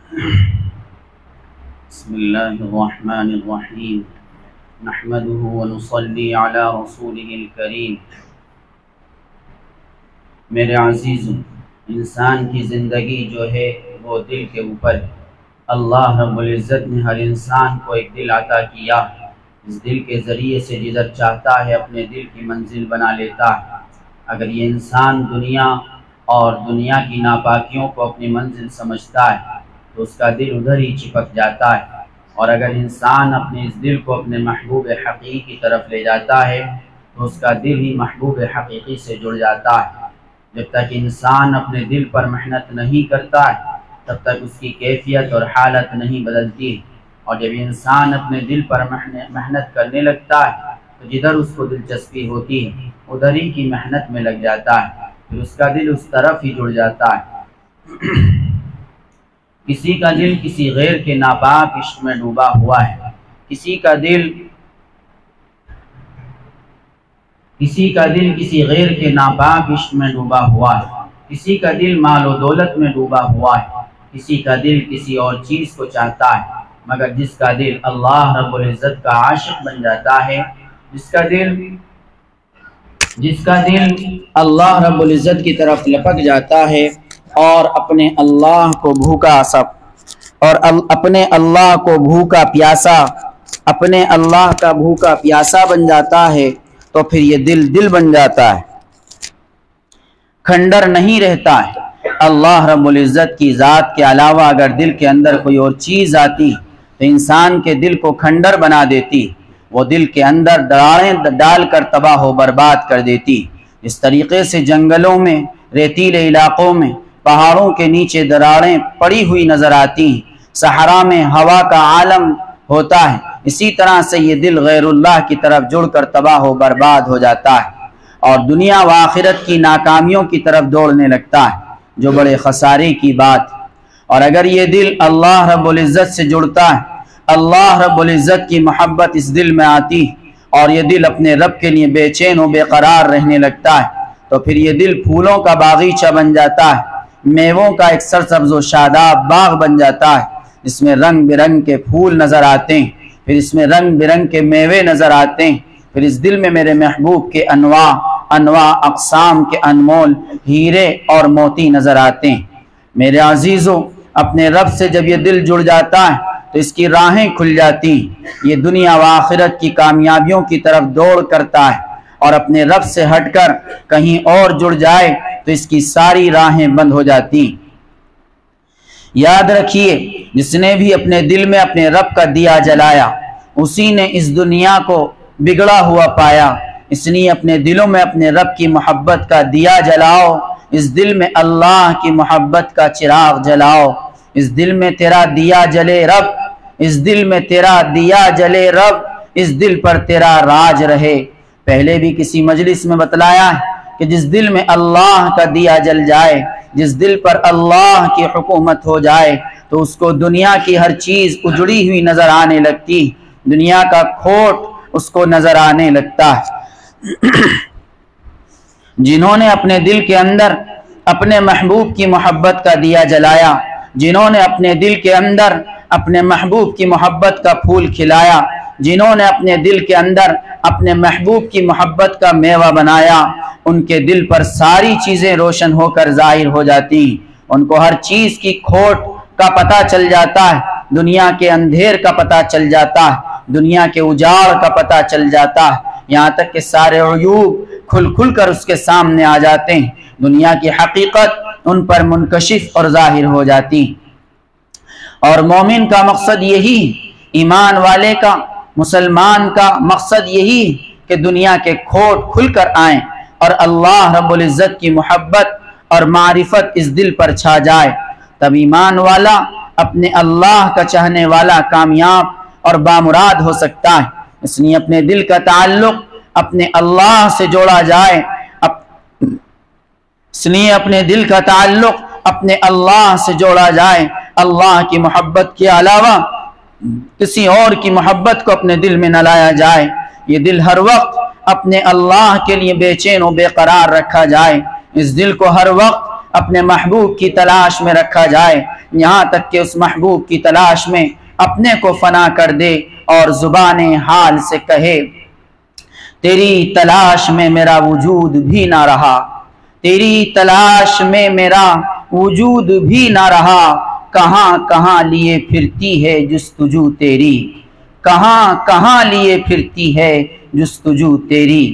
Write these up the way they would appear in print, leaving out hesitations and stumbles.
بسم اللہ الرحمن الرحیم نحمده ونصلی علی رسولہ الکریم۔ میرے عزیزوں، انسان کی زندگی جو ہے وہ دل کے اوپر، اللہ رب العزت نے ہر انسان کو ایک دل عطا کیا۔ اس دل کے ذریعے سے جدھر چاہتا ہے اپنے دل کی منزل بنا لیتا ہے۔ اگر یہ انسان دنیا اور دنیا کی ناپاکیوں کو اپنی منزل سمجھتا ہے تو اس کا دل ادھر ہی چپک جاتا ہے، اور اگر انسان اپنے اس دل کو اپنے محبوب حقیقی کی طرف لے جاتا ہے تو اس کا دل ہی محبوب حقیقی سے جڑ جاتا ہے۔ جب تک انسان اپنے دل پر محنت نہیں کرتا ہے تب تک اس کی کیفیت اور حالت نہیں بدلتی، اور جب انسان اپنے دل پر محنت کرنے لگتا ہے تو جدھر اس کو دلچسپی ہوتی ہے ادھر ہی کی محنت میں لگ جاتا ہے، پھر اس کا دل اس طرف ہی جڑ جاتا ہے۔ کسی کا دل کسی غیر کے ناپاک عشق میں ڈوبا ہوا ہے، کسی کا دل کسی غیر کے ناپاک عشق میں ڈوبا ہوا ہے، کسی کا دل مال و دولت میں ڈوبا ہوا ہے، کسی کا دل کسی اور چیز کو چاہتا ہے، مگر جس کا دل اللہ رب العزت کا عاشق بن جاتا ہے، جس کا دل اللہ رب العزت کی طرف لپک جاتا ہے اور اپنے اللہ کو بھوکا پیاسا بن جاتا ہے تو پھر یہ دل بن جاتا ہے، کھنڈر نہیں رہتا ہے۔ اللہ رب العزت کی ذات کے علاوہ اگر دل کے اندر کوئی اور چیز آتی تو انسان کے دل کو کھنڈر بنا دیتی، وہ دل کے اندر دراڑیں ڈال کر تباہ و برباد کر دیتی۔ اس طریقے سے جنگلوں میں، ریتیلے علاقوں میں، پہاڑوں کے نیچے دراڑیں پڑی ہوئی نظر آتی ہیں، صحرا میں ہوا کا عالم ہوتا ہے، اسی طرح سے یہ دل غیر اللہ کی طرف جڑ کر تباہ و برباد ہو جاتا ہے اور دنیا و آخرت کی ناکامیوں کی طرف دوڑنے لگتا ہے، جو بڑے خسارے کی بات۔ اور اگر یہ دل اللہ رب العزت سے جڑتا ہے، اللہ رب العزت کی محبت اس دل میں آتی اور یہ دل اپنے رب کے لیے بے چین و بے قرار رہنے لگتا ہے تو پھر یہ دل پھولوں کا باغیچہ بن جاتا ہے، میووں کا ایک سرسبز و شاداب باغ بن جاتا ہے، جس میں رنگ برنگ کے پھول نظر آتے ہیں، پھر اس میں رنگ برنگ کے میوے نظر آتے ہیں، پھر اس دل میں میرے محبوب کے انواع اقسام کے انمول ہیرے اور موتی نظر آتے ہیں۔ میرے عزیزوں، اپنے رب سے جب یہ دل جڑ جاتا ہے تو اس کی راہیں کھل جاتی ہیں، یہ دنیا و آخرت کی کامیابیوں کی طرف دوڑ کرتا ہے، اور اپنے رب سے ہٹ کر کہیں اور جڑ جائے تو اس کی ساری راہیں بند ہو جاتی ہیں۔ یاد رکھیے، جس نے بھی اپنے دل میں اپنے رب کا دیا جلایا اسی نے اس دنیا کو بگڑا ہوا پایا، اس لیے اپنے دلوں میں اپنے رب کی محبت کا دیا جلاؤ، اس دل میں اللہ کی محبت کا چراغ جلاؤ، اس دل میں تیرا دیا جلے رب، اس دل میں تیرا دیا جلے رب، اس دل پر تیرا راج رہے۔ پہلے بھی کسی مجلس میں بتلایا ہے کہ جس دل میں اللہ کا دیا جل جائے، جس دل پر اللہ کی حکومت ہو جائے تو اس کو دنیا کی ہر چیز اجڑی ہوئی نظر آنے لگتی، دنیا کا کھوٹ اس کو نظر آنے لگتا ہے۔ جنہوں نے اپنے دل کے اندر اپنے محبوب کی محبت کا دیا جلایا، جنہوں نے اپنے دل کے اندر اپنے محبوب کی محبت کا پھول کھلایا، جنہوں نے اپنے دل کے اندر اپنے محبوب کی محبت کا میوہ بنایا، ان کے دل پر ساری چیزیں روشن ہو کر ظاہر ہو جاتی ہیں، ان کو ہر چیز کی کھوٹ کا پتہ چل جاتا ہے، دنیا کے اندھیر کا پتہ چل جاتا ہے، دنیا کے اجاڑ کا پتہ چل جاتا ہے، یہاں تک کہ سارے عیوب کھل کر اس کے سامنے آ جاتے ہیں، دنیا کی حقیقت ان پر منکشف اور ظاہر ہو جاتی۔ اور مومن کا مقصد یہی، ایمان والے کا، مسلمان کا مقصد یہی کہ دنیا کے کھوٹ کھل کر آئیں اور اللہ رب العزت کی محبت اور معرفت اس دل پر چھا جائے، تب ایمان والا، اپنے اللہ کا چاہنے والا کامیاب اور بامراد ہو سکتا ہے۔ اس لیے اپنے دل کا تعلق اپنے اللہ سے جوڑا جائے، اس لیے اپنے دل کا تعلق اپنے اللہ سے جوڑا جائے، اللہ کی محبت کے علاوہ کسی اور کی محبت کو اپنے دل میں نہ لایا جائے، یہ دل ہر وقت اپنے اللہ کے لیے بے چین و بے قرار رکھا جائے، اس دل کو ہر وقت اپنے محبوب کی تلاش میں رکھا جائے، یہاں تک کہ اس محبوب کی تلاش میں اپنے کو فنا کر دے اور زبان حال سے کہے تیری تلاش میں میرا وجود بھی نہ رہا، تیری تلاش میں میرا وجود بھی نہ رہا، کہاں کہاں لیے پھرتی ہے جستجو تیری، کہاں کہاں لیے پھرتی ہے جستجو تیری۔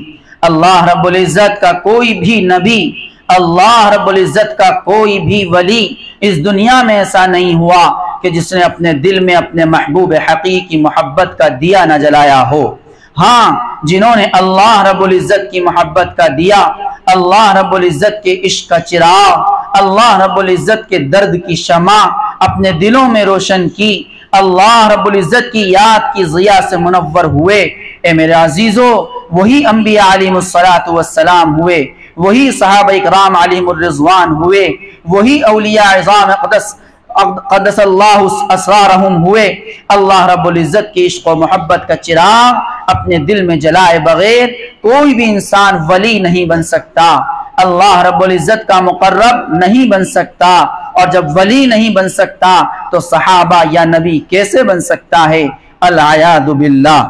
اللہ رب العزت کا کوئی بھی نبی، اللہ رب العزت کا کوئی بھی ولی اس دنیا میں ایسا نہیں ہوا کہ جس نے اپنے دل میں اپنے محبوب حقیقی محبت کا دیا نہ جلایا ہو۔ ہاں، جنہوں نے اللہ رب العزت کی محبت کا دیا، اللہ رب العزت کے عشق کا چراغ، اللہ رب العزت کے درد کی شمع اپنے دلوں میں روشن کی، اللہ رب العزت کی یاد کی ضیاء سے منور ہوئے، اے میرے عزیزو، وہی انبیاء علیہم السلام ہوئے، وہی صحابہ اکرام علیہم الرضوان ہوئے، وہی اولیاء عظام قدس اللہ اسرارہم ہوئے۔ اللہ رب العزت کی عشق و محبت کا چراغ اپنے دل میں جلائے بغیر کوئی بھی انسان ولی نہیں بن سکتا، اللہ رب العزت کا مقرب نہیں بن سکتا، اور جب ولی نہیں بن سکتا تو صحابہ یا نبی کیسے بن سکتا ہے؟ العیاذ باللہ۔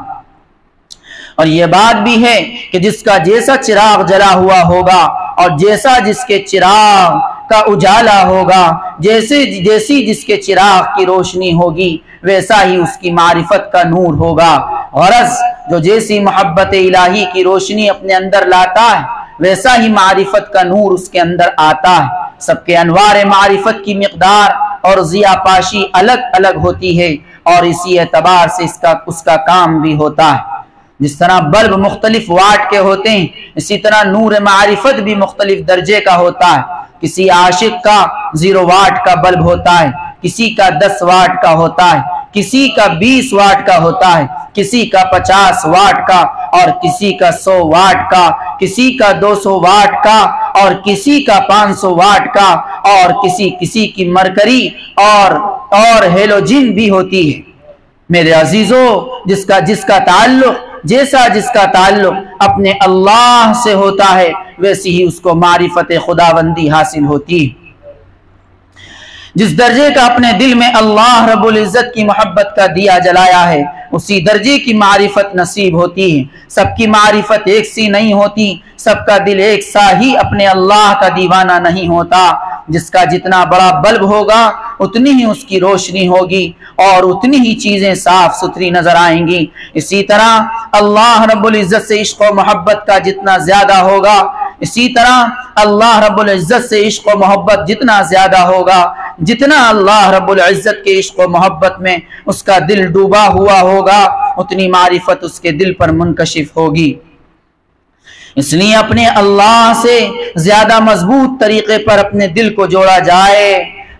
اور یہ بات بھی ہے کہ جس کا جیسا چراغ جلا ہوا ہوگا اور جیسا جس کے چراغ کا اجالا ہوگا، جیسی جس کے چراغ کی روشنی ہوگی، ویسا ہی اس کی معرفت کا نور ہوگا۔ غرض جو جیسی محبت الہی کی روشنی اپنے اندر لاتا ہے، ویسا ہی معرفت کا نور اس کے اندر آتا ہے۔ سب کے انوار معرفت کی مقدار اور ضیاء پاشی الگ الگ ہوتی ہے، اور اسی اعتبار سے اس کا کام بھی ہوتا ہے۔ جس طرح بلب مختلف واٹ کے ہوتے ہیں، اسی طرح نور معرفت بھی مختلف درجے کا ہوتا ہے۔ کسی عاشق کا 0 واٹ کا بلب ہوتا ہے، کسی کا 10 واٹ کا ہوتا ہے، کسی کا 20 واٹ کا ہوتا ہے، کسی کا 50 واٹ کا، اور کسی کا 100 واٹ کا، کسی کا 200 واٹ کا، اور کسی کا 500 واٹ کا، اور کسی کی مرکری اور ہیلوجن بھی ہوتی ہے۔ میرے عزیزو، جس کا تعلق جس کا تعلق اپنے اللہ سے ہوتا ہے، ویسی ہی اس کو معرفت خداوندی حاصل ہوتی ہے۔ جس درجے کا اپنے دل میں اللہ رب العزت کی محبت کا دیا جلایا ہے، اسی درجے کی معرفت نصیب ہوتی ہے۔ سب کی معرفت ایک سی نہیں ہوتی، سب کا دل ایک سا ہی اپنے اللہ کا دیوانہ نہیں ہوتا۔ جس کا جتنا بڑا بلب ہوگا اتنی ہی اس کی روشنی ہوگی، اور اتنی ہی چیزیں صاف ستھری نظر آئیں گی۔ اسی طرح اللہ رب العزت سے عشق و محبت کا جتنا زیادہ ہوگا، اسی طرح اللہ رب العزت سے عشق و محبت جتنا زیادہ ہوگا، جتنا اللہ رب العزت کے عشق و محبت میں اس کا دل ڈوبا ہوا ہوگا، اتنی معرفت اس کے دل پر منکشف ہوگی۔ اس لیے اپنے اللہ سے زیادہ مضبوط طریقے پر اپنے دل کو جوڑا جائے،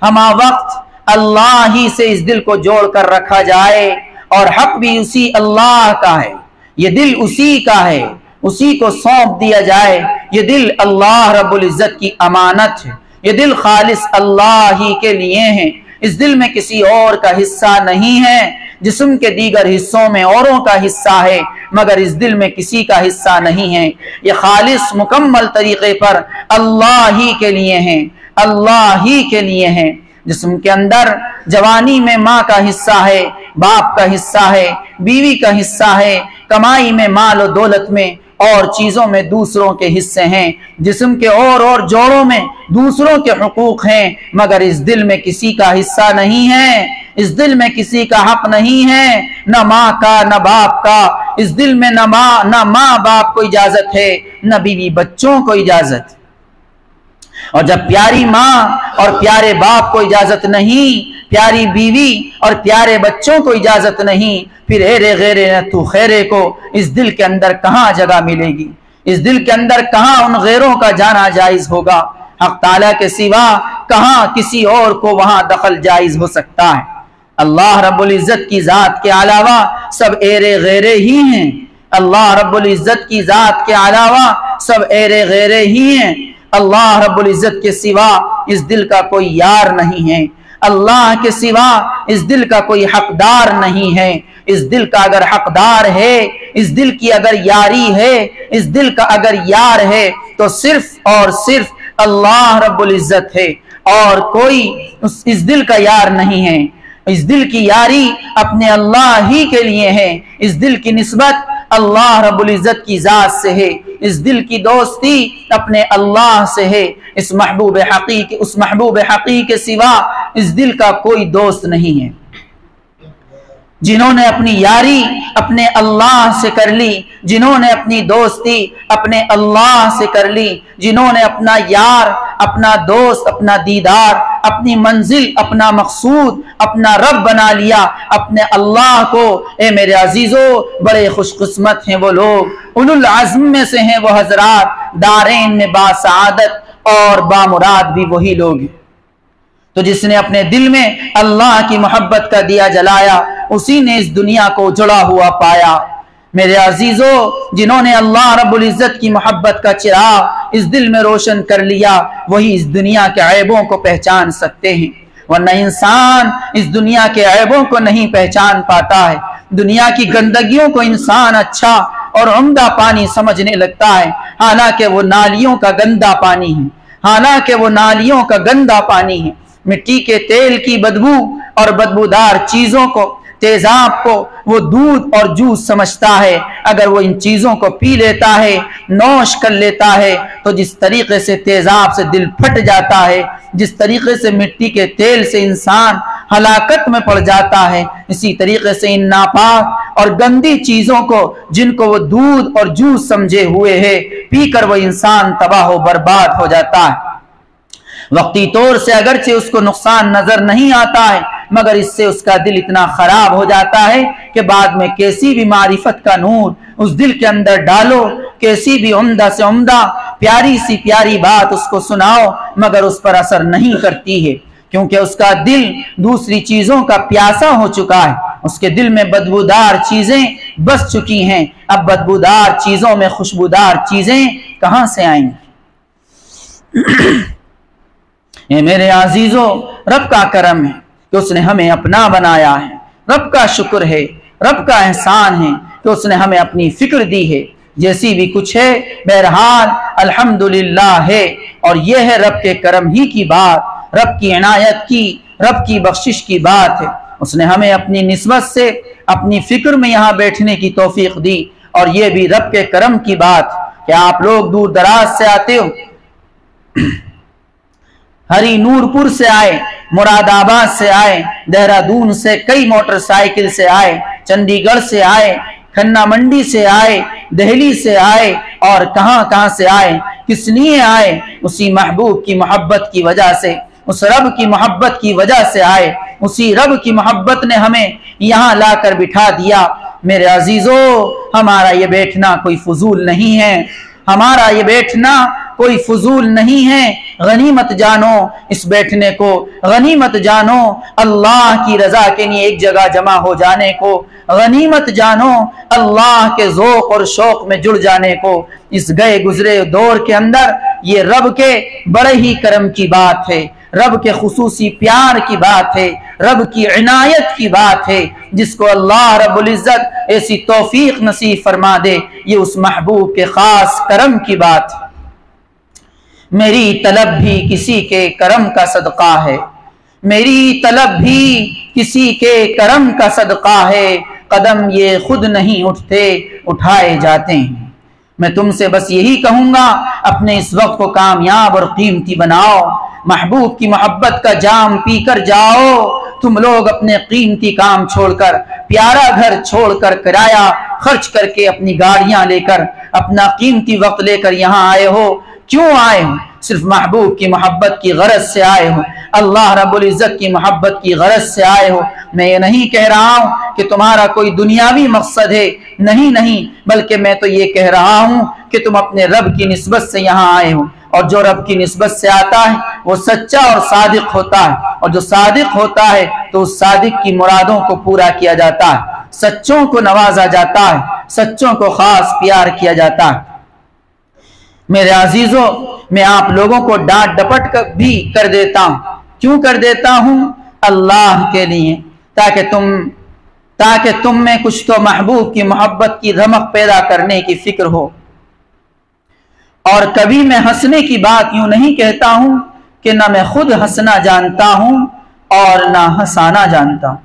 ہمہ وقت اللہ ہی سے اس دل کو جوڑ کر رکھا جائے، اور حق بھی اسی اللہ کا ہے، یہ دل اسی کا ہے، اسی کو سونپ دیا جائے۔ یہ دل اللہ رب العزت کی امانت ہے، یہ دل خالص اللہ ہی کے لیے ہے، اس دل میں کسی اور کا حصہ نہیں ہے۔ جسم کے دیگر حصوں میں اوروں کا حصہ ہے، مگر اس دل میں کسی کا حصہ نہیں ہے۔ یہ خالص مکمل طریقے پر اللہ ہی کے لیے ہیں، اللہ ہی کے لیے ہیں۔ جسم کے اندر جوانی میں ماں کا حصہ ہے، باپ کا حصہ ہے، بیوی کا حصہ ہے، کمائی میں مال و دولت میں اور چیزوں میں دوسروں کے حصے ہیں، جسم کے اور جوڑوں میں دوسروں کے حقوق ہیں، مگر اس دل میں کسی کا حصہ نہیں ہے، اس دل میں کسی کا حق نہیں ہے، نہ ماں کا نہ باپ کا۔ اس دل میں نہ ماں باپ کو اجازت ہے، نہ بیوی بچوں کو اجازت۔ اور جب پیاری ماں اور پیارے باپ کو اجازت نہیں، پیاری بیوی اور پیارے بچوں کو اجازت نہیں، پھر ایرے غیرے نہ تو خیرے کو اس دل کے اندر کہاں جگہ ملے گی؟ اس دل کے اندر کہاں ان غیروں کا جانا جائز ہوگا؟ حق تعالیٰ کے سوا کہاں کسی اور کو وہاں دخل جائز ہو سکتا ہے؟ اللہ رب العزت کی ذات کے علاوہ سب ایرے غیرے ہی ہیں، اللہ رب العزت کی ذات کے علاوہ سب ایرے غیرے ہی ہیں۔ اللہ رب العزت کے سوا اس دل کا کوئی یار نہیں ہے، اللہ کے سوا اس دل کا کوئی حقدار نہیں ہے۔ اس دل کا اگر حقدار ہے، اس دل کی اگر یاری ہے، اس دل کا اگر یار ہے، تو صرف اور صرف اللہ رب العزت ہے اور کوئی اس دل کا یار نہیں ہے۔ اس دل کی یاری اپنے اللہ ہی کے لیے ہے، اس دل کی نسبت اللہ رب العزت کی ذات سے ہے، اس دل کی دوستی اپنے اللہ سے ہے۔ اس محبوب حقیقی کے سوا اس دل کا کوئی دوست نہیں ہے۔ جنہوں نے اپنی یاری اپنے اللہ سے کر لی، جنہوں نے اپنی دوستی اپنے اللہ سے کر لی، جنہوں نے اپنا یار، اپنا دوست، اپنا دیدار، اپنی منزل، اپنا مقصود، اپنا رب بنا لیا اپنے اللہ کو، اے میرے عزیزو بڑے خوش قسمت ہیں وہ لوگ، اولو العزم میں سے ہیں وہ حضرات، دارین میں باسعادت اور بامراد بھی وہی لوگ ہیں۔ تو جس نے اپنے دل میں اللہ کی محبت کا دیا جلایا، اسی نے اس دنیا کو جڑا ہوا پایا۔ میرے عزیزو، جنہوں نے اللہ رب العزت کی محبت کا چراغ اس دل میں روشن کر لیا، وہی اس دنیا کے عیبوں کو پہچان سکتے ہیں، ورنہ انسان اس دنیا کے عیبوں کو نہیں پہچان پاتا ہے۔ دنیا کی گندگیوں کو انسان اچھا اور عمدہ پانی سمجھنے لگتا ہے، حالانکہ وہ نالیوں کا گندا پانی ہے، حالانکہ وہ نالیوں کا گندا پانی ہے۔ مٹی کے تیل کی بدبو اور بدبودار چیزوں کو، تیزاب کو وہ دودھ اور جوس سمجھتا ہے۔ اگر وہ ان چیزوں کو پی لیتا ہے، نوش کر لیتا ہے، تو جس طریقے سے تیزاب سے دل پھٹ جاتا ہے، جس طریقے سے مٹی کے تیل سے انسان ہلاکت میں پڑ جاتا ہے، اسی طریقے سے ان ناپاک اور گندی چیزوں کو جن کو وہ دودھ اور جوس سمجھے ہوئے ہے، پی کر وہ انسان تباہ و برباد ہو جاتا ہے۔ وقتی طور سے اگرچہ اس کو نقصان نظر نہیں آتا ہے، مگر اس سے اس کا دل اتنا خراب ہو جاتا ہے کہ بعد میں کیسی بھی معرفت کا نور اس دل کے اندر ڈالو، کیسی بھی عمدہ سے عمدہ پیاری سی پیاری بات اس کو سناؤ، مگر اس پر اثر نہیں کرتی ہے، کیونکہ اس کا دل دوسری چیزوں کا پیاسا ہو چکا ہے۔ اس کے دل میں بدبودار چیزیں بس چکی ہیں، اب بدبودار چیزوں میں خوشبودار چیزیں کہاں سے آئیں گی؟ اے میرے عزیزو، رب کا کرم ہے کہ اس نے ہمیں اپنا بنایا ہے، رب کا شکر ہے، رب کا احسان ہے کہ اس نے ہمیں اپنی فکر دی ہے، جیسی بھی کچھ ہے بہرحال الحمدللہ ہے، اور یہ ہے رب کے کرم ہی کی بات، رب کی عنایت کی، رب کی بخشش کی بات ہے۔ اس نے ہمیں اپنی نسبت سے اپنی فکر میں یہاں بیٹھنے کی توفیق دی، اور یہ بھی رب کے کرم کی بات کہ آپ لوگ دور دراز سے آتے ہو، ہری نور پور سے آئے، مراد آباد سے آئے، دہرادون سے کئی موٹر سائیکل سے آئے، چندی گڑھ سے آئے، کھنہ منڈی سے آئے، دہلی سے آئے، اور کہاں کہاں سے آئے، کس لیے آئے؟ اسی محبوب کی محبت کی وجہ سے، اس رب کی محبت کی وجہ سے آئے، اسی رب کی محبت نے ہمیں یہاں لا کر بٹھا دیا۔ میرے عزیزو، ہمارا یہ بیٹھنا کوئی فضول نہیں ہے، ہمارا یہ بیٹھنا کوئی فضول نہیں ہے، غنیمت جانو اس بیٹھنے کو، غنیمت جانو اللہ کی رضا کے لیے ایک جگہ جمع ہو جانے کو، غنیمت جانو اللہ کے ذوق اور شوق میں جڑ جانے کو۔ اس گئے گزرے دور کے اندر یہ رب کے بڑے ہی کرم کی بات ہے، رب کے خصوصی پیار کی بات ہے، رب کی عنایت کی بات ہے، جس کو اللہ رب العزت ایسی توفیق نصیب فرما دے، یہ اس محبوب کے خاص کرم کی بات ہے۔ میری طلب بھی کسی کے کرم کا صدقہ ہے، میری طلب بھی کسی کے کرم کا صدقہ ہے، قدم یہ خود نہیں اٹھتے اٹھائے جاتے ہیں۔ میں تم سے بس یہی کہوں گا، اپنے اس وقت کو کامیاب اور قیمتی بناؤ، محبوب کی محبت کا جام پی کر جاؤ۔ تم لوگ اپنے قیمتی کام چھوڑ کر، پیارا گھر چھوڑ کر، کرایہ خرچ کر کے، اپنی گاڑیاں لے کر، اپنا قیمتی وقت لے کر یہاں آئے ہو، کیوں آئے ہو؟ صرف محبوب کی محبت کی غرض سے آئے ہو، اللہ رب العزت کی محبت کی غرض سے آئے ہو۔ میں یہ نہیں کہہ رہا ہوں کہ تمہارا کوئی دنیاوی مقصد ہے، نہیں، بلکہ میں تو یہ کہہ رہا ہوں کہ تم اپنے رب کی نسبت سے یہاں آئے ہو، اور جو رب کی نسبت سے آتا ہے وہ سچا اور صادق ہوتا ہے، اور جو صادق ہوتا ہے تو اس صادق کی مرادوں کو پورا کیا جاتا ہے، سچوں کو نوازا جاتا ہے، سچوں کو خاص پیار کیا جاتا ہے۔ میرے عزیزو، میں آپ لوگوں کو ڈانٹ ڈپٹ بھی کر دیتا ہوں، کیوں کر دیتا ہوں؟ اللہ کے لیے، تاکہ تم میں کچھ تو محبوب کی محبت کی رمق پیدا کرنے کی فکر ہو۔ اور کبھی میں ہنسنے کی بات یوں نہیں کہتا ہوں کہ نہ میں خود ہنسنا جانتا ہوں اور نہ ہنسانا جانتا ہوں۔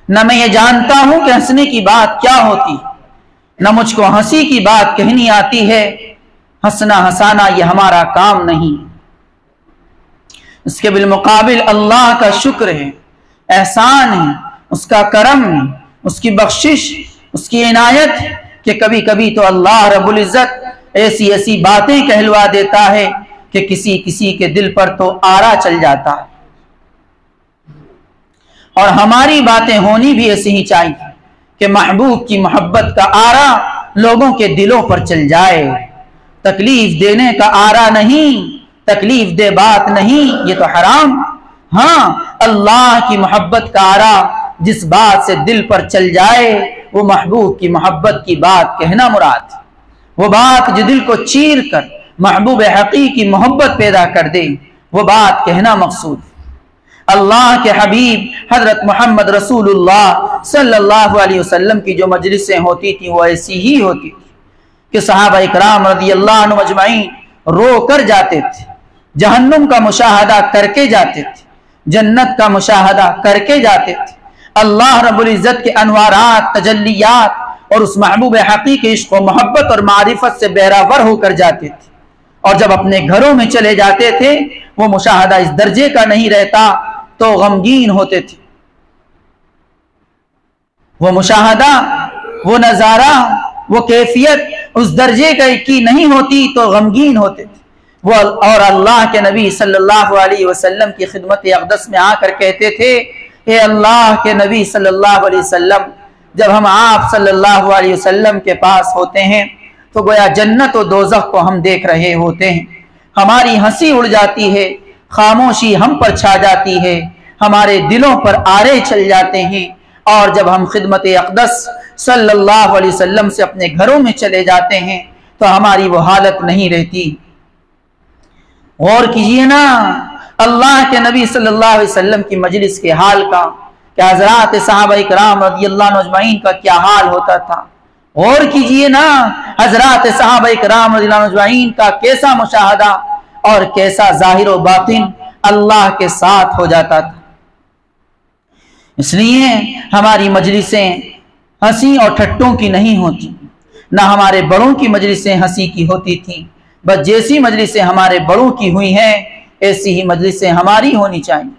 نہ میں یہ جانتا ہوں کہ ہنسنے کی بات کیا ہوتی، نہ مجھ کو ہنسی کی بات کہنی آتی ہے۔ ہنسنا ہنسانا یہ ہمارا کام نہیں۔ اس کے بالمقابل اللہ کا شکر ہے، احسان ہے، اس کا کرم ہے، اس کی بخشش، اس کی عنایت کہ کبھی کبھی تو اللہ رب العزت ایسی ایسی باتیں کہلوا دیتا ہے کہ کسی کسی کے دل پر تو آرا چل جاتا ہے۔ اور ہماری باتیں ہونی بھی ایسی ہی چاہیے کہ محبوب کی محبت کا آرا لوگوں کے دلوں پر چل جائے۔ تکلیف دینے کا آرا نہیں، تکلیف دہ بات نہیں، یہ تو حرام۔ ہاں، اللہ کی محبت کا آرا جس بات سے دل پر چل جائے وہ محبوب کی محبت کی بات کہنا مراد، وہ بات جو دل کو چیر کر محبوب حقیقی محبت پیدا کر دے، وہ بات کہنا مقصود۔ اللہ کے حبیب حضرت محمد رسول اللہ صلی اللہ علیہ وسلم کی جو مجلسیں ہوتی تھیں وہ ایسی ہی ہوتی تھی کہ صحابہ اکرام رضی اللہ عنہ مجمعین رو کر جاتے تھے، جہنم کا مشاہدہ کر کے جاتے تھے، جنت کا مشاہدہ کر کے جاتے تھے، اللہ رب العزت کے انوارات، تجلیات اور اس محبوب حقیقی عشق و محبت اور معرفت سے بہراور ہو کر جاتے تھے۔ اور جب اپنے گھروں میں چلے جاتے تھے وہ مشاہدہ اس درجے کا نہیں رہتا تو غمگین ہوتے تھے، وہ مشاہدہ، وہ نظارہ، وہ کیفیت اس درجے کی نہیں ہوتی تو غمگین ہوتے تھے وہ۔ اور اللہ کے نبی صلی اللہ علیہ وسلم کی خدمت اقدس میں آ کر کہتے تھے، اے اللہ کے نبی صلی اللہ علیہ وسلم، جب ہم آپ صلی اللہ علیہ وسلم کے پاس ہوتے ہیں تو گویا جنت و دوزخ کو ہم دیکھ رہے ہوتے ہیں، ہماری ہنسی اڑ جاتی ہے، خاموشی ہم پر چھا جاتی ہے، ہمارے دلوں پر آرے چل جاتے ہیں۔ اور جب ہم خدمت اقدس صلی اللہ علیہ وسلم سے اپنے گھروں میں چلے جاتے ہیں تو ہماری وہ حالت نہیں رہتی۔ غور کیجئے نا اللہ کے نبی صلی اللہ علیہ وسلم کی مجلس کے حال کا، کہ حضرات صحابہ اکرام رضی اللہ عنہ اجمعین کا کیا حال ہوتا تھا۔ غور کیجئے نا حضرات صحابہ اکرام رضی اللہ عنہ اجمعین کا کیسا مشاہدہ اور کیسا ظاہر و باطن اللہ کے ساتھ ہو جاتا تھا۔ اس لیے ہماری مجلسیں ہنسی اور ٹھٹوں کی نہیں ہوتی، نہ ہمارے بڑوں کی مجلسیں ہنسی کی ہوتی تھیں، بس جیسی مجلسیں ہمارے بڑوں کی ہوئی ہیں ایسی ہی مجلسیں ہماری ہونی چاہیے۔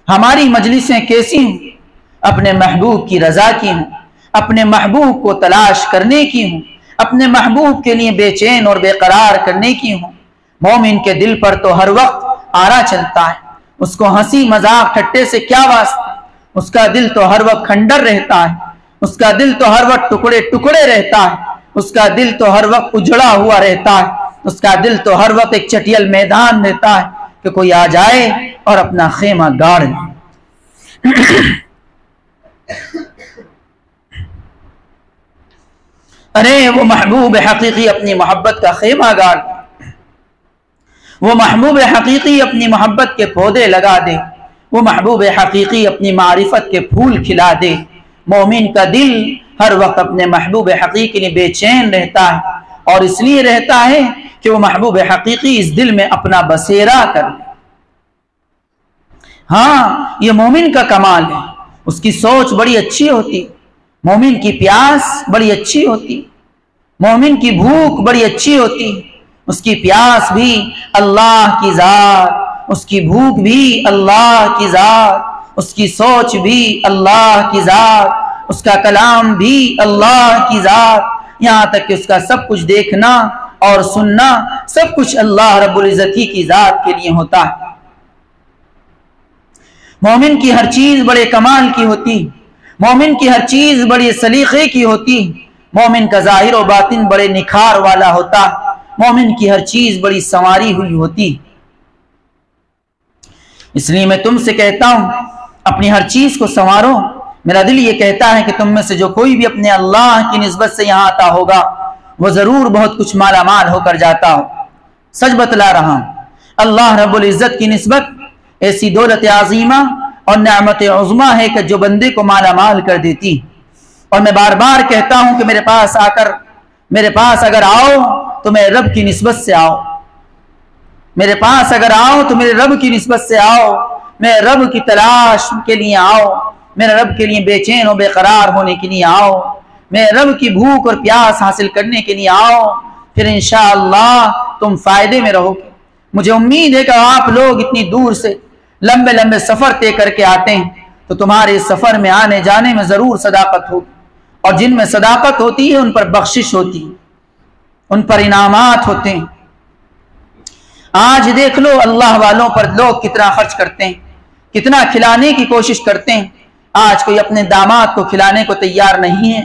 ہماری مجلسیں کیسی ہوں؟ اپنے محبوب کی رضا کی ہوں، اپنے محبوب کو تلاش کرنے کی ہوں، اپنے محبوب کے لیے بے چین اور بے قرار کرنے کی ہوں۔ مومن کے دل پر تو ہر وقت آرا چلتا ہے، اس کو ہنسی مذاق ٹھٹے سے کیا واسطہ، اس کا دل تو ہر وقت کھنڈر رہتا ہے، اس کا دل تو ہر وقت ٹکڑے ٹکڑے رہتا ہے، اس کا دل تو ہر وقت اجڑا ہوا رہتا ہے، اس کا دل تو ہر وقت ایک چٹیل میدان رہتا ہے کہ کوئی آ جائے اور اپنا خیمہ گاڑ لے۔ ارے وہ محبوب حقیقی اپنی محبت کا خیمہ گاڑ، وہ محبوب حقیقی اپنی محبت کے پودے لگا دے، وہ محبوب حقیقی اپنی معرفت کے پھول کھلا دے۔ مومن کا دل ہر وقت اپنے محبوب حقیقی میں بے چین رہتا ہے، اور اس لیے رہتا ہے کہ وہ محبوب حقیقی اس دل میں اپنا بسیرا کر لے۔ ہاں، یہ مومن کا کمال ہے، اس کی سوچ بڑی اچھی ہوتی، مومن کی پیاس بڑی اچھی ہوتی، مومن کی بھوک بڑی اچھی ہوتی، اس کی پیاس بھی اللہ کی ذات، اس کی بھوک بھی اللہ کی ذات، اس کی سوچ بھی اللہ کی ذات، اس کا کلام بھی اللہ کی ذات، یہاں تک کہ اس کا سب کچھ دیکھنا اور سننا سب کچھ اللہ رب العزت کی ذات کے لیے ہوتا ہے۔ مومن کی ہر چیز بڑے کمال کی ہوتی، مومن کی ہر چیز بڑی سلیقے کی ہوتی، مومن کا ظاہر و باطن بڑے نکھار والا ہوتا، مومن کی ہر چیز بڑی سنواری ہوئی ہوتی۔ اس لیے میں تم سے کہتا ہوں اپنی ہر چیز کو سنوارو۔ میرا دل یہ کہتا ہے کہ تم میں سے جو کوئی بھی اپنے اللہ کی نسبت سے یہاں آتا ہوگا وہ ضرور بہت کچھ مالا مال ہو کر جاتا ہو۔ سچ بتلا رہا ہوں، اللہ رب العزت کی نسبت ایسی دولت عظیمہ اور نعمت عظمہ ہے کہ جو بندے کو مالا مال کر دیتی۔ اور میں بار بار کہتا ہوں کہ میرے پاس اگر آؤ تو میرے رب کی نسبت سے آؤ، میرے پاس اگر آؤ تو میرے رب کی نسبت سے آؤ، میرے رب کی تلاش کے لیے آؤ، میرے رب کے لیے بے چین و بے قرار ہونے کے لیے آؤ، میرے رب کی بھوک اور پیاس حاصل کرنے کے لیے آؤ، پھر انشاءاللہ تم فائدے میں رہو گے۔ مجھے امید ہے کہ آپ لوگ اتنی دور سے لمبے لمبے سفر طے کر کے آتے ہیں تو تمہارے سفر میں آنے جانے میں ضرور صداقت ہوگی، اور جن میں صداقت ہوتی ہے ان پر بخشش ہوتی ہے، ان پر انعامات ہوتے ہیں۔ آج دیکھ لو اللہ والوں پر لوگ کتنا خرچ کرتے ہیں، کتنا کھلانے کی کوشش کرتے ہیں۔ آج کوئی اپنے داماد کو کھلانے کو تیار نہیں ہے،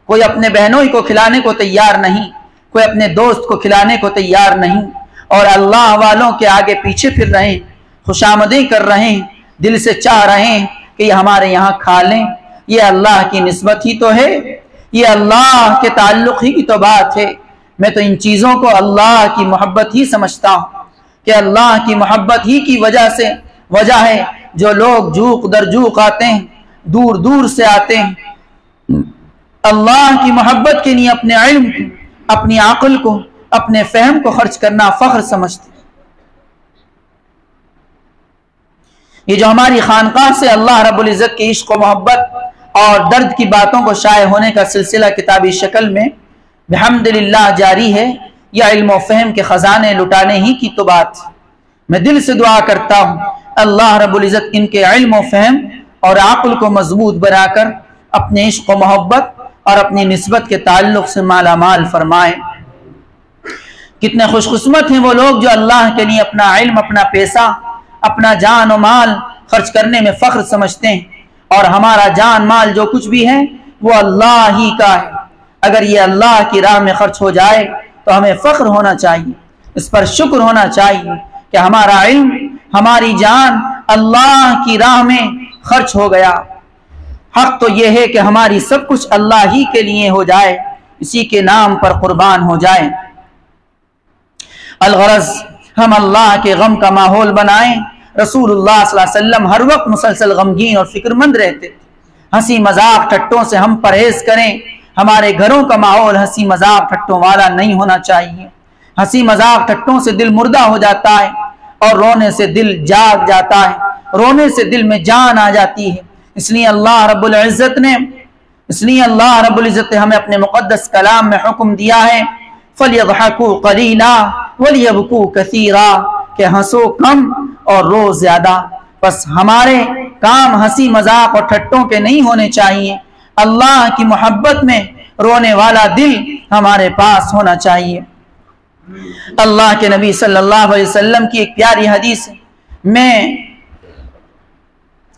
کوئی اپنے بہنوئی کو کھلانے کو تیار نہیں، کوئی اپنے دوست کو کھلانے کو تیار نہیں، اور اللہ والوں کے آگے پیچھے پھر رہے ہیں، خوشامدیں کر رہے ہیں، دل سے چاہ رہے ہیں کہ یہ ہمارے یہاں کھا لیں۔ یہ اللہ کی نسبت ہی تو ہے، یہ اللہ کے تعلق ہی کی تو بات ہے۔ میں تو ان چیزوں کو اللہ کی محبت ہی سمجھتا ہوں کہ اللہ کی محبت ہی کی وجہ ہے جو لوگ جوق در جوق آتے ہیں، دور دور سے آتے ہیں، اللہ کی محبت کے لیے اپنے علم کو، اپنی عقل کو، اپنے فہم کو خرچ کرنا فخر سمجھتے ہیں۔ یہ جو ہماری خانقاہ سے اللہ رب العزت کی عشق و محبت اور درد کی باتوں کو شائع ہونے کا سلسلہ کتابی شکل میں بحمدللہ جاری ہے، یہ علم و فہم کے خزانے لٹانے ہی کی تو بات۔ میں دل سے دعا کرتا ہوں اللہ رب العزت ان کے علم و فہم اور عقل کو مضبوط بنا کر اپنے عشق و محبت اور اپنی نسبت کے تعلق سے مالا مال فرمائے۔ کتنے خوش قسمت ہیں وہ لوگ جو اللہ کے لیے اپنا علم، اپنا پیسہ، اپنا جان و مال خرچ کرنے میں فخر سمجھتے ہیں، اور ہمارا جان مال جو کچھ بھی ہے وہ اللہ ہی کا ہے۔ اگر یہ اللہ کی راہ میں خرچ ہو جائے تو ہمیں فخر ہونا چاہیے، اس پر شکر ہونا چاہیے کہ ہمارا علم، ہماری جان اللہ کی راہ میں خرچ ہو گیا۔ حق تو یہ ہے کہ ہماری سب کچھ اللہ ہی کے لیے ہو جائے، اسی کے نام پر قربان ہو جائے۔ الغرض ہم اللہ کے غم کا ماحول بنائیں۔ رسول اللہ صلی اللہ علیہ وسلم ہر وقت مسلسل غمگین اور فکر مند رہتے تھے۔ ہنسی مذاق ٹھٹوں سے ہم پرہیز کریں۔ ہمارے گھروں کا ماحول ہنسی مذاق ٹھٹوں والا نہیں ہونا چاہیے۔ ہنسی مذاق ٹھٹوں سے دل مردہ ہو جاتا ہے، اور رونے سے دل جاگ جاتا ہے، رونے سے دل میں جان آ جاتی ہے۔ اس لیے اللہ رب العزت نے ہمیں اپنے مقدس کلام میں حکم دیا ہے فَلْيَضْحَكُوا قَلِيلًا وَلْيَبْكُوا كَثِيرًا، کہ ہنسو کم اور رو زیادہ۔ بس ہمارے کام ہنسی مذاق اور ٹھٹوں کے نہیں ہونے چاہیے، اللہ کی محبت میں رونے والا دل ہمارے پاس ہونا چاہیے۔ اللہ کے نبی صلی اللہ علیہ وسلم کی ایک پیاری حدیث ہے، میں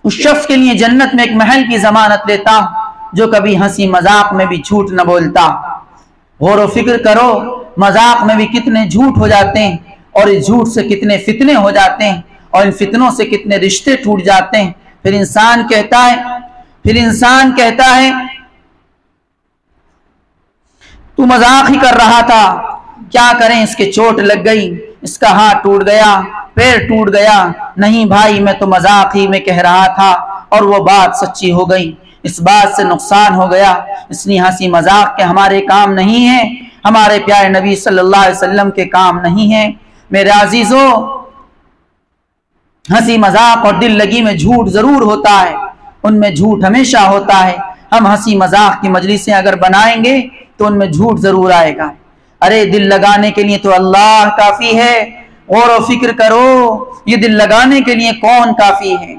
اس شخص کے لیے جنت میں ایک محل کی ضمانت لیتا ہوں جو کبھی ہنسی مذاق میں بھی جھوٹ نہ بولتا۔ غور و فکر کرو، مذاق میں بھی کتنے جھوٹ ہو جاتے ہیں، اور اس جھوٹ سے کتنے فتنے ہو جاتے ہیں، اور ان فتنوں سے کتنے رشتے ٹوٹ جاتے ہیں۔ پھر انسان کہتا ہے تو مذاق ہی کر رہا تھا، کیا کریں، اس کے چوٹ لگ گئی، اس کا ہاتھ ٹوٹ گیا، پیر ٹوٹ گیا۔ نہیں بھائی، میں تو مذاق ہی میں کہہ رہا تھا، اور وہ بات سچی ہو گئی، اس بات سے نقصان ہو گیا۔ اس لیے ہنسی مذاق کے ہمارے کام نہیں ہیں، ہمارے پیارے نبی صلی اللہ علیہ وسلم کے کام نہیں ہیں۔ میرے عزیزوں، ہنسی مذاق اور دل لگی میں جھوٹ ضرور ہوتا ہے، ان میں جھوٹ ہمیشہ ہوتا ہے۔ ہم ہنسی مذاق کی مجلسیں اگر بنائیں گے تو ان میں جھوٹ ضرور آئے گا۔ ارے دل لگانے کے لیے تو اللہ کافی ہے۔ غور و فکر کرو، یہ دل لگانے کے لیے کون کافی ہے؟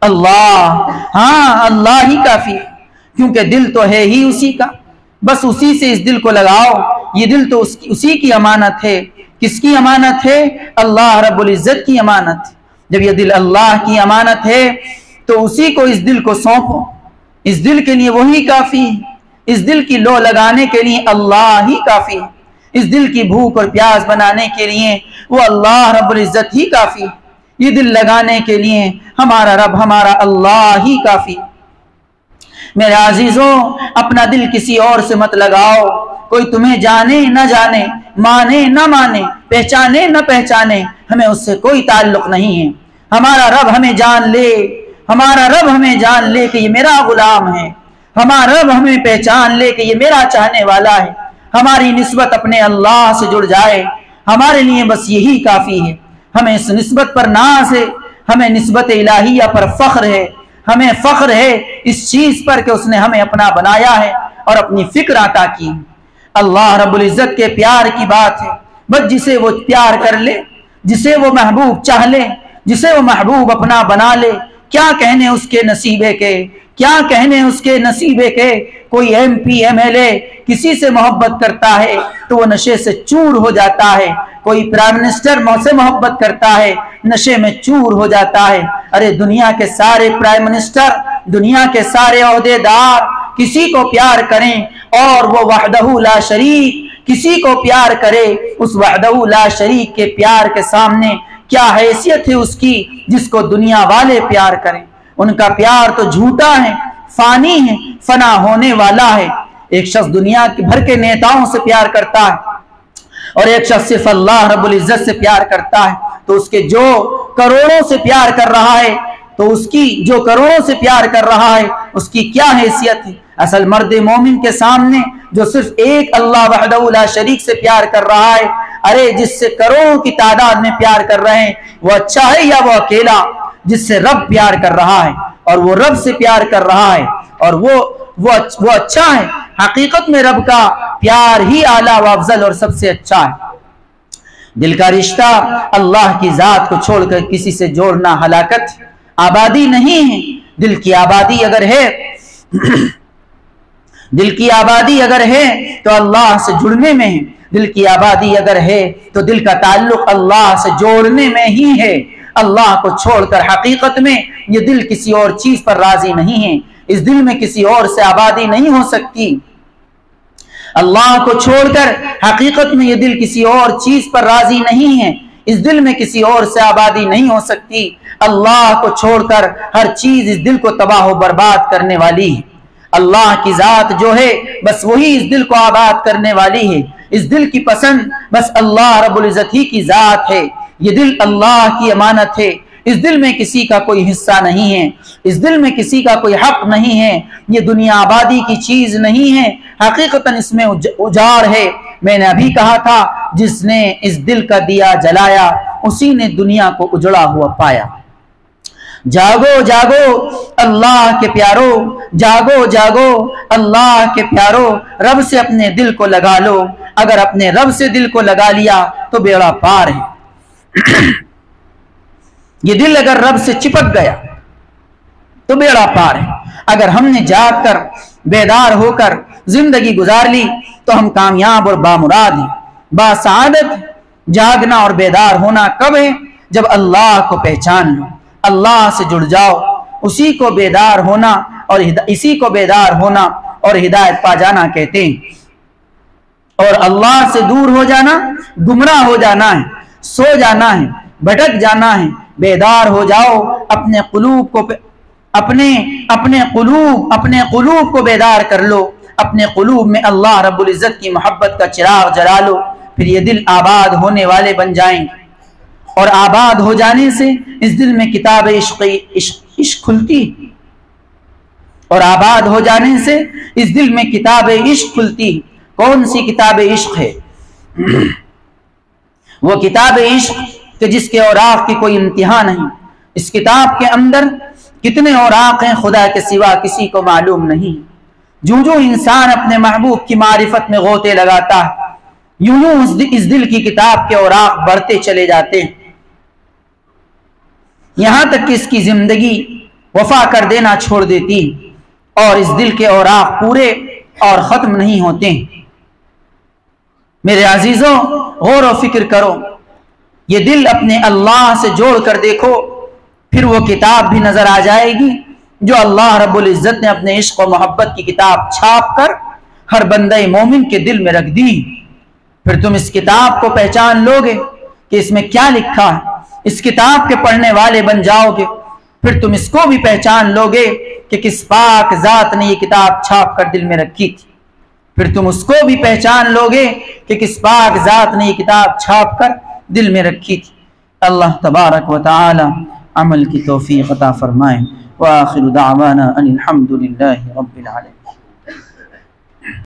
اللہ، ہاں اللہ ہی کافی ہے، کیونکہ دل تو ہے ہی اسی کا، بس اسی سے اس دل کو لگاؤ۔ یہ دل تو اسی کی امانت ہے۔ کس کی امانت ہے؟ اللہ رب العزت کی امانت۔ جب یہ دل اللہ کی امانت ہے تو اسی کو اس دل کو سونپو، اس دل کے لیے وہی کافی ہے، اس دل کی لو لگانے کے لیے اللہ ہی کافی ہے، اس دل کی بھوک اور پیاس بنانے کے لیے وہ اللہ رب العزت ہی کافی ہے، یہ دل لگانے کے لیے ہمارا رب، ہمارا اللہ ہی کافی ہے۔ میرے عزیزوں، اپنا دل کسی اور سے مت لگاؤ۔ کوئی تمہیں جانے نہ جانے، مانے نہ مانے، پہچانے نہ پہچانے، ہمیں اس سے کوئی تعلق نہیں ہے۔ ہمارا رب ہمیں جان لے، ہمارا رب ہمیں جان لے کہ یہ میرا غلام ہے، ہمارا رب ہمیں پہچان لے کہ یہ میرا چاہنے والا ہے، ہماری نسبت اپنے اللہ سے جڑ جائے، ہمارے لیے بس یہی کافی ہے۔ ہمیں اس نسبت پر ناز ہے، ہمیں نسبت الہیہ پر فخر ہے، ہمیں فخر ہے اس چیز پر کہ اس نے ہمیں اپنا بنایا ہے اور اپنی فکر عطا کی۔ اللہ رب العزت کے پیار کی بات ہے، بس جسے وہ پیار کر لے، جسے وہ محبوب چاہ لے، جسے وہ محبوب اپنا بنا لے، کیا کہنے اس کے نصیبے کے، کیا کہنے اس کے نصیبے کے۔ کوئی M P M L A کسی سے محبت کرتا ہے تو وہ نشے سے چور ہو جاتا ہے، کوئی پرائم منسٹر سے محبت کرتا ہے نشے میں چور ہو جاتا ہے۔ ارے دنیا کے سارے پرائم منسٹر، دنیا کے سارے عہدے دار کسی کو پیار کریں اور وہ وحدہ لا شریک کسی کو پیار کرے، اس وحدہ لا شریک کے پیار کے سامنے کیا حیثیت ہے اس کی جس کو دنیا والے پیار کریں۔ ان کا پیار تو جھوٹا ہے، فانی ہے، فنا ہونے والا ہے۔ ایک شخص دنیا بھر کے نیتاؤں سے پیار کرتا ہے اور ایک شخص صرف اللہ رب العزت سے پیار کرتا ہے، تو اس کے جو کروڑوں سے پیار کر رہا ہے، تو اس کی جو کروڑوں سے پیار کر رہا ہے اس کی کیا حیثیت ہے؟ اصل مرد مومن کے سامنے جو صرف ایک اللہ وحدہ لا شریک سے پیار کر رہا ہے، ارے جس سے کروڑوں کی تعداد میں پیار کر رہے ہیں وہ اچھا ہے یا وہ اکیلا؟ جس سے رب پیار کر رہا ہے اور وہ رب سے پیار کر رہا ہے اور وہ اچھا ہے۔ حقیقت میں رب کا پیار ہی اعلیٰ و افضل اور سب سے اچھا ہے۔ دل کا رشتہ اللہ کی ذات کو چھوڑ کر کسی سے جوڑنا ہلاکت، آبادی نہیں ہے۔ دل کی آبادی اگر ہے دل کی آبادی اگر ہے تو اللہ سے جڑنے میں ہے، دل کی آبادی اگر ہے تو دل کا تعلق اللہ سے جوڑنے میں ہی ہے۔ اللہ کو چھوڑ کر حقیقت میں یہ دل کسی اور چیز پر راضی نہیں ہے، اس دل میں کسی اور سے آبادی نہیں ہو سکتی۔ اللہ کو چھوڑ کر حقیقت میں یہ دل کسی اور چیز پر راضی نہیں ہے، اس دل میں کسی اور سے آبادی نہیں ہو سکتی۔ اللہ کو چھوڑ کر ہر چیز اس دل کو تباہ و برباد کرنے والی ہے۔ اللہ کی ذات جو ہے بس وہی اس دل کو آباد کرنے والی ہے۔ اس دل کی پسند بس اللہ رب العزت ہی کی ذات ہے۔ یہ دل اللہ کی امانت ہے، اس دل میں کسی کا کوئی حصہ نہیں ہے، اس دل میں کسی کا کوئی حق نہیں ہے۔ یہ دنیا آبادی کی چیز نہیں ہے، حقیقتاً اس میں اجاڑ ہے۔ میں نے ابھی کہا تھا جس نے اس دل کا دیا جلایا اسی نے دنیا کو اجڑا ہوا پایا۔ جاگو جاگو اللہ کے پیارو، جاگو جاگو اللہ کے پیارو، رب سے اپنے دل کو لگا لو۔ اگر اپنے رب سے دل کو لگا لیا تو بیڑا پار ہے۔ یہ دل اگر رب سے چپک گیا تو بیڑا پار ہے۔ اگر ہم نے جاگ کر بیدار ہو کر زندگی گزار لی تو ہم کامیاب اور بامراد ہیں، باسعادت۔ جاگنا اور بیدار ہونا کب ہے؟ جب اللہ کو پہچان لو، اللہ سے جڑ جاؤ، اسی کو بیدار ہونا اور اسی کو بیدار ہونا اور ہدایت پا جانا کہتے ہیں۔ اور اللہ سے دور ہو جانا گمراہ ہو جانا ہے، سو جانا ہے، بھٹک جانا ہے۔ بیدار ہو جاؤ، اپنے قلوب کو بیدار کر لو، اپنے قلوب میں اللہ رب العزت کی محبت کا چراغ جلا لو، پھر یہ دل آباد ہونے والے بن جائیں گے۔ اور آباد ہو جانے سے اس دل میں کتاب عشق کھلتی، اور آباد ہو جانے سے اس دل میں کتاب عشق کھلتی۔ کون سی کتاب عشق ہے؟ وہ کتاب عشق کہ جس کے اوراق کی کوئی انتہا نہیں۔ اس کتاب کے اندر کتنے اوراق ہیں خدا کے سوا کسی کو معلوم نہیں۔ جو انسان اپنے محبوب کی معرفت میں غوطے لگاتا ہے، یوں اس دل کی کتاب کے اوراق بڑھتے چلے جاتے ہیں، یہاں تک کہ اس کی زندگی وفا کر دینا چھوڑ دیتی اور اس دل کے اوراق پورے اور ختم نہیں ہوتے ہیں۔ میرے عزیزوں، غور و فکر کرو، یہ دل اپنے اللہ سے جوڑ کر دیکھو، پھر وہ کتاب بھی نظر آ جائے گی جو اللہ رب العزت نے اپنے عشق و محبت کی کتاب چھاپ کر ہر بندہ مومن کے دل میں رکھ دی۔ پھر تم اس کتاب کو پہچان لو گے کہ اس میں کیا لکھا ہے، اس کتاب کے پڑھنے والے بن جاؤ گے۔ پھر تم اس کو بھی پہچان لو گے کہ کس پاک ذات نے یہ کتاب چھاپ کر دل میں رکھی تھی۔ پھر تم اس کو بھی پہچان لو گے کہ کس پاک ذات نے یہ کتاب چھاپ کر دل میں رکھی تھی۔ اللہ تبارک و تعالی عمل کی توفیق عطا فرمائے۔ وآخر دعوانا ان الحمد للہ رب العالمین۔